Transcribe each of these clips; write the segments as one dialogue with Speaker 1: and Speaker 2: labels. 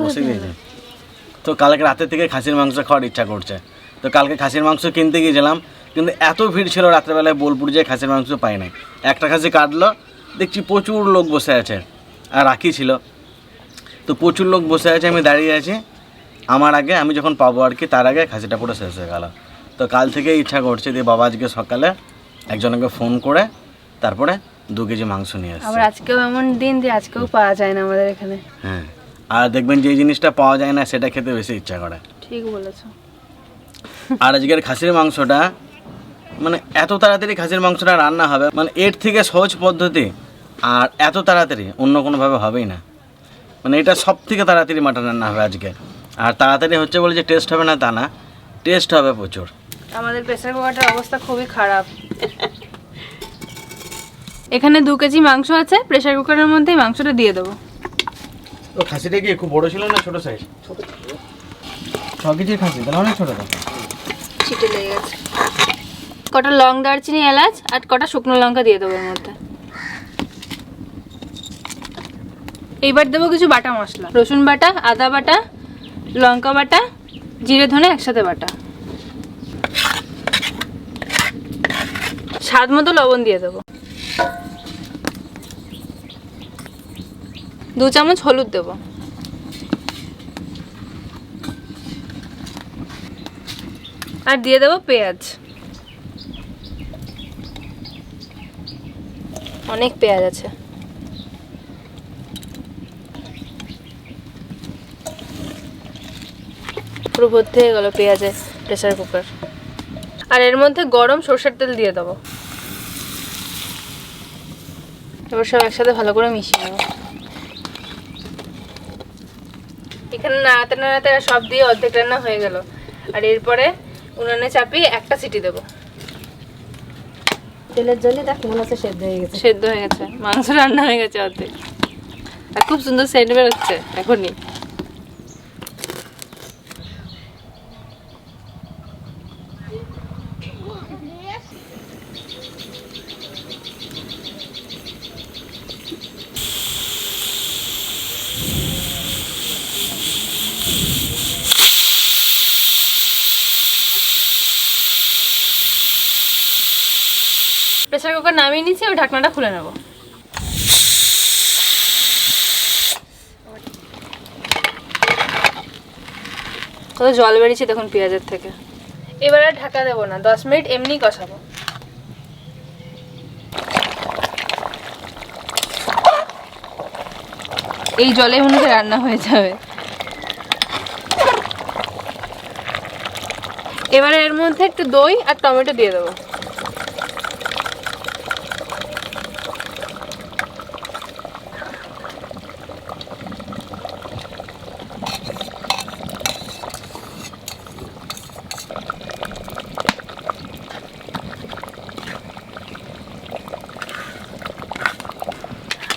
Speaker 1: বসে গিয়েছে। তো কালকে রাতে থেকে খাসির মাংস খাওয়ার ইচ্ছা করছে। তো কালকে খাসির মাংস কিনতে গিয়েছিলাম, কিন্তু এত ভিড় ছিল রাত্রেবেলায়, বোলপুর যেয়ে খাসির মাংস পাই নাই। একটা খাসি কাটলো, দেখছি প্রচুর লোক বসে আছে, আর রাখি ছিল। তো প্রচুর লোক বসে আছে, আমি দাঁড়িয়ে আছি। আমার আগে আমি যখন পাবো আর কি, তার আগে খাসিটা পুরো শেষ হয়ে গেল। তো কাল থেকে ইচ্ছা করছে যে বাবা আজকে সকালে একজনকে ফোন করে তারপরে 2 কেজি মাংস নিয়ে আসছে।
Speaker 2: আবার আজকেও এমন দিন যে আজকেও পাওয়া যায় না আমাদের এখানে।
Speaker 1: হ্যাঁ, আর দেখবেন যে জিনিসটা পাওয়া যায় না সেটা খেতে বেশি ইচ্ছা করে।
Speaker 2: ঠিক বলেছো।
Speaker 1: আর আজকের খাসির মাংসটা মানে এত তাড়াতাড়ি খাসির মাংসটা রান্না হবে, মানে এর থেকে সহজ পদ্ধতি আর এত তাড়াতাড়ি অন্য কোনোভাবে হবেই না। মানে এটা সব থেকে তাড়াতাড়ি মাটন রান্না হবে আজকে। আর তাড়াতাড়ি হচ্ছে বলে যে টেস্ট হবে না তা না, টেস্ট হবে প্রচুর।
Speaker 2: আমাদের প্রেসার কুকারটার অবস্থা খুবই খারাপ। এখানে 2 কেজি মাংস আছে, প্রেসার কুকারের মধ্যেই মাংসটা দিয়ে দেবো।
Speaker 1: তো খাসিটা কি খুব বড় ছিল না ছোট সাইজ? 6 কেজির খাসি, তাহলে অনেক ছোট।
Speaker 2: ছিটে লেগে গেছে। কটা লং দারচিনি এলাচ আর কটা শুকনো লঙ্কা দিয়ে দেবো এর মধ্যে। এইবার দেবো কিছু বাটা মশলা, রসুন বাটা, আদা বাটা, লঙ্কা বাটা, জিরে ধনে একসাথে বাটা। স্বাদ মতো লবণ দিয়ে দেবো। 2 চামচ হলুদ দেবো। আর দিয়ে দেবো পেঁয়াজ, অনেক পেঁয়াজ আছে। পুরো ভর্তি হয়ে গেল পেঁয়াজে প্রেসার কুকার। আর এর মধ্যে গরম সরষের তেল দিয়ে দেবো। এবার সব একসাথে ভালো করে মিশিয়ে নেব। এখানে নাড়াতে নাড়াতে সব দিয়ে অর্ধেক রান্না হয়ে গেল। আর এরপরে উনানে চাপিয়ে একটা সিটি দেবো।
Speaker 3: তেলের জন্য দেখ মনে হচ্ছে সেদ্ধ হয়ে গেছে।
Speaker 2: সেদ্ধ হয়ে গেছে, মাংস রান্না হয়ে গেছে অর্ধেক। আর খুব সুন্দর সেন্ট বেরোচ্ছে এখনই। প্রেসার কুকার নামিয়ে নিচ্ছি, ওই ঢাকনাটা খুলে নেব। কত জল বেরিয়েছে দেখুন পেঁয়াজের থেকে। এবার আর ঢাকা দেবো না, 10 মিনিট এমনি কষাবো। এই জলে মনে হয় রান্না হয়ে যাবে। এবারে এর মধ্যে একটু দই আর টমেটো দিয়ে দেবো।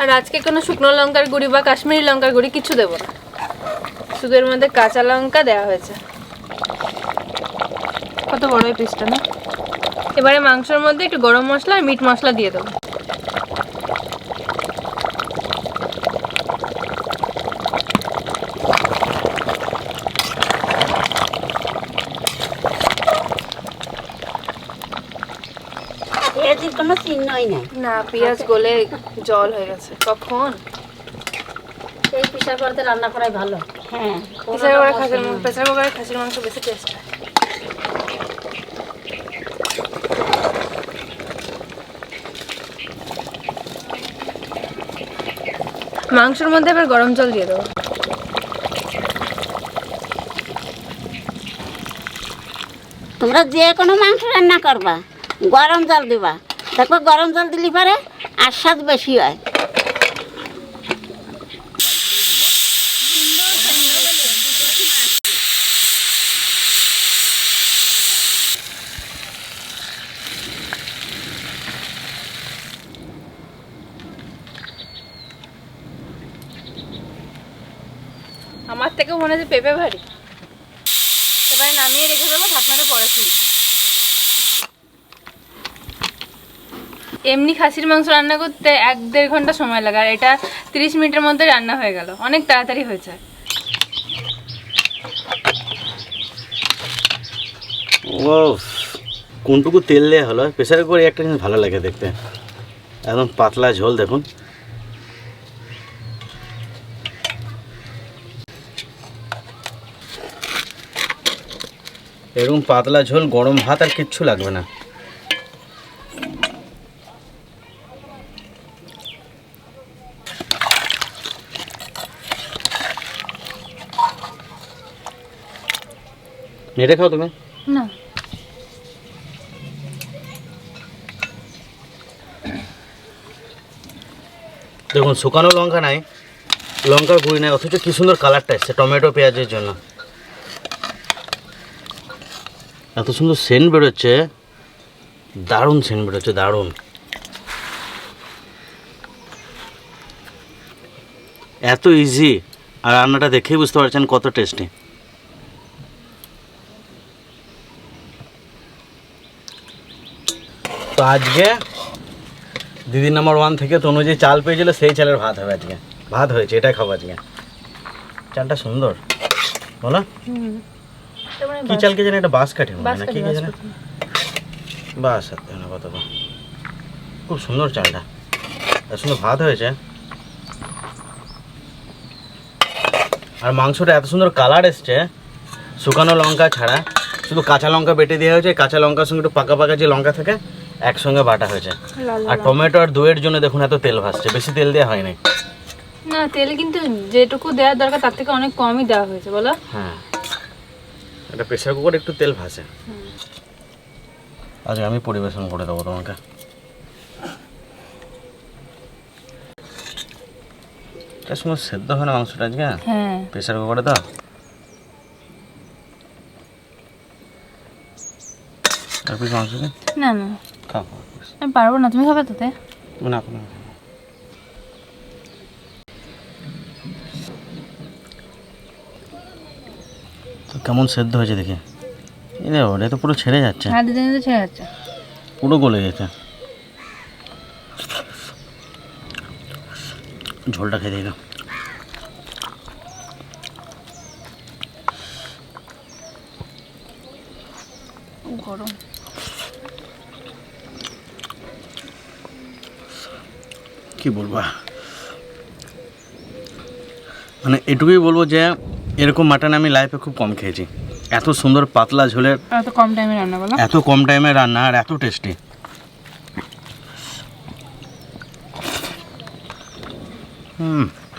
Speaker 2: আর আজকে কোনো শুকনো লঙ্কার গুঁড়ি বা কাশ্মীরি লঙ্কার গুঁড়ি কিছু দেবো না, শুধু এর মধ্যে কাঁচা লঙ্কা দেওয়া হয়েছে। কত বড় এই পিসটা না। এবারে মাংসের মধ্যে একটু গরম মশলা আর মিট মশলা দিয়ে দেবো।
Speaker 3: পেঁয়াজের কোনো চিহ্নই নাই।
Speaker 2: না, পেঁয়াজ গলে জল হয়ে গেছে কখন।
Speaker 3: এই প্রেসার কুকারে রান্না করাই ভালো। হ্যাঁ,
Speaker 2: প্রেসার কুকারে খাসির মাংস বেশি টেস্ট হয়। মাংসের মধ্যে এবার গরম জল দিয়ে দেবো।
Speaker 3: তোমরা যে কোনো মাংস রান্না করবা গরম জল দিবা, দেখো গরম জল দিলে পারে আর স্বাদ বেশি হয়।
Speaker 2: আমার থেকে মনে হচ্ছে পেঁপে ভারী। এবারে নামিয়ে রেখে দেবো, ঢাকনাটা পরে খুলবো। এমনি খাসির মাংস রান্না করতে 1-1.5 ঘন্টা সময় লাগে, আর এটা 30 মিনিটের মধ্যে রান্না হয়ে গেল। অনেক তাড়াতাড়ি হয়েছে।
Speaker 1: ও কোনটুকু তেল দেওয়া হলো প্রেসারে করে একটা জিনিস ভালো লাগে দেখতে, একদম পাতলা ঝোল দেখুন। এরকম পাতলা ঝোল গরম ভাত আর কিচ্ছু লাগবে না। নেড়ে খাও তুমি?
Speaker 2: না
Speaker 1: দেখুন শুকানো লঙ্কা নাই, লঙ্কার গুঁড়ি নাই, অথচ কি সুন্দর কালারটা এসছে টমেটো পেঁয়াজের জন্য। এত সুন্দর সেন্ট বেরোচ্ছে, দারুণ সেন্ট বেরোচ্ছে, দারুণ। এত ইজি আর রান্নাটা দেখেই বুঝতে পারছেন কত টেস্টি। তো আজকে দিদি নাম্বার 1 থেকে তনু যে চাল পেয়েছিল সেই চালের ভাত হবে আজকে, ভাত হয়েছে, এটাই খাবো আজকে। চালটা সুন্দর বলো, কি চাল কে জানে, এটা বাঁশকাঠি না কি কে জানে, বাস না কত, খুব সুন্দর চালটা, এত সুন্দর ভাত হয়েছে। আর মাংসটা এত সুন্দর কালার এসছে, শুকানো লঙ্কা ছাড়া শুধু কাঁচা লঙ্কা বেটে দেওয়া হয়েছে, কাঁচা লঙ্কার সঙ্গে একটু পাকা পাকা যে লঙ্কা থাকে একসঙ্গে বাটা হয়েছে। আর টমেটো আর দইয়ের জন্য দেখুন এত তেল ভাসছে, বেশি তেল দেওয়া হয়নি।
Speaker 2: না তেল কিন্তু যেটুকু দেওয়ার দরকার তার থেকে অনেক কমই দেওয়া হয়েছে বলো।
Speaker 1: হ্যাঁ এটা প্রেসার কুকারে একটু তেল ভাসে। আজকে আমি পরিবেশন করে দেবো তোমাকে। এটার সময় সেদ্ধ হয় না মাংসটা আজকে,
Speaker 2: হ্যাঁ
Speaker 1: প্রেসার কুকারে দাও। আর পিস মাংস কি?
Speaker 2: না না
Speaker 1: খাও
Speaker 2: আমি পারবো না, তুমি খাবে তাতে?
Speaker 1: না আপনি তো কেমন সেদ্ধ হয়েছে দেখি। এটা তো পুরো ছেড়ে যাচ্ছে,
Speaker 2: হ্যাঁ দিদি দিদি ছেড়ে যাচ্ছে,
Speaker 1: পুরো গলে গেছে। ঝোলটা খেয়ে দিই না,
Speaker 2: গরম।
Speaker 1: কি বলবো, মানে এটুকুই বলবো যে এরকম মাটন আমি লাইফে খুব কম খেয়েছি। এত সুন্দর পাতলা ঝোলের,
Speaker 2: এত কম টাইমে রান্না বলো,
Speaker 1: এত কম টাইমে রান্না আর এত টেস্টি।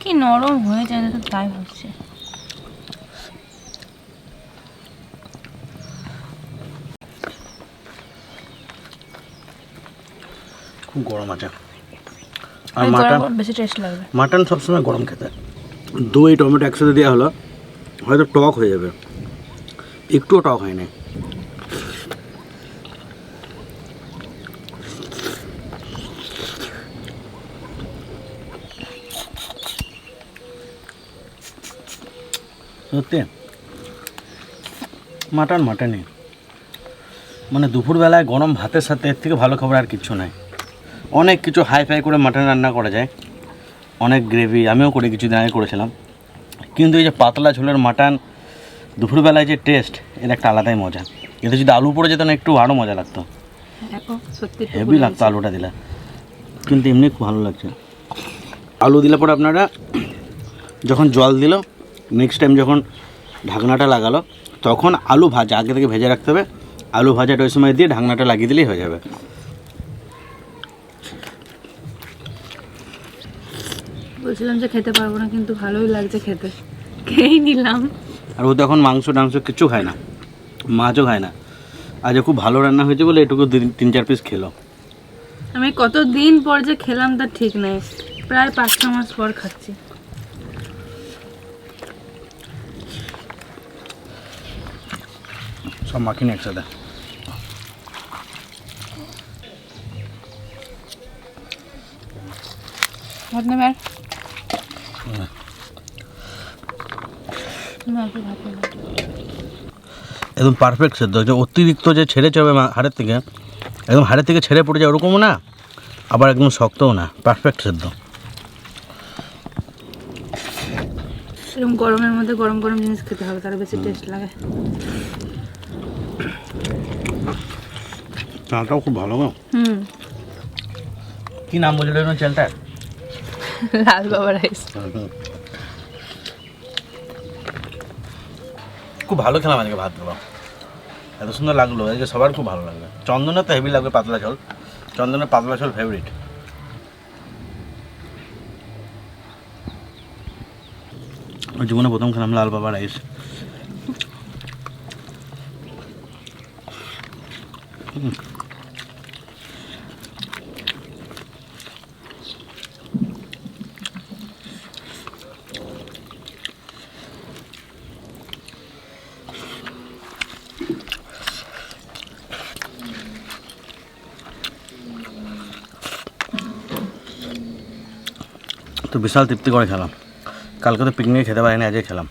Speaker 2: কি নরম হয়ে যায় তো, তাই হচ্ছে।
Speaker 1: খুব গরম আছে। আর মাটন
Speaker 2: বেশি টেস্ট লাগবে,
Speaker 1: মাটন সবসময় গরম খেতে। দই টমেটো একসাথে দেওয়া হলো, হয়তো টক হয়ে যাবে, একটুও টক হয় না। সত্যি মাটন মাটনই, মানে দুপুরবেলায় গরম ভাতের সাথে এর থেকে ভালো খাবার আর কিচ্ছু নাই। অনেক কিছু হাই ফাই করে মাটন রান্না করা যায়, অনেক গ্রেভি, আমিও করে কিছুদিন আগে করেছিলাম, কিন্তু এই যে পাতলা ঝোলের মাটন দুপুরবেলায় যে টেস্ট, এর একটা আলাদাই মজা। এতে যদি আলু পড়ে যেত না একটু আরও মজা লাগতো, হেভি লাগতো আলুটা দিলে, কিন্তু এমনি খুব ভালো লাগছে। আলু দিলে পরে আপনারা যখন জল দিল, নেক্সট টাইম যখন ঢাকনাটা লাগালো তখন আলু ভাজা আগে থেকে ভেজে রাখতে হবে, আলু ভাজাটা ওই সময় দিয়ে ঢাকনাটা লাগিয়ে দিলেই হয়ে যাবে।
Speaker 2: বলছিলাম যে খেতে পারবো না, কিন্তু ভালোই লাগছে খেতে, খেয়েই নিলাম।
Speaker 1: আর ও তো এখন মাংস টাংস কিচ্ছু খায় না, মাছও খায় না। আজ খুব ভালো রান্না হয়েছে বলে এটুকু 3-4 পিস খেলো।
Speaker 2: আমি কত দিন পর যে খেলাম তার ঠিক নাই, প্রায় 5-6 মাস পর খাচ্ছি।
Speaker 1: সব মাখিনি একসাথে।
Speaker 2: ভাত নেবে আর?
Speaker 1: একদম পারফেক্ট সেদ্ধ হয়েছে, অতিরিক্ত যে ছেড়ে যাবে হাড়ের থেকে, একদম হাড়ের থেকে ছেড়ে পড়ে যায় ওরকমও না, আবার একদম শক্তও না, পারফেক্ট সেদ্ধ।
Speaker 2: এরকম গরমের মধ্যে গরম গরম জিনিস খেতে হবে, তার বেশি টেস্ট লাগে।
Speaker 1: চালটাও খুব ভালো গো।
Speaker 2: হুম,
Speaker 1: কি নাম বলছিল না চালটা?
Speaker 2: লাল বাবা রাইস।
Speaker 1: খুব ভালো খেলাম আজকে ভাতগুলো, এত সুন্দর লাগলো আজকে, সবার খুব ভালো লাগলো। চন্দনের তো হেভি লাগবে পাতলা ঝোল, চন্দনের পাতলা ঝোল ফেভারিট। জীবনে প্রথম খেলাম লাল বাবা রাইস। তো বিশাল তৃপ্তি করে খেলাম, কালকে তো পিকনিকে খেতে পারিনি, আজকে খেলাম।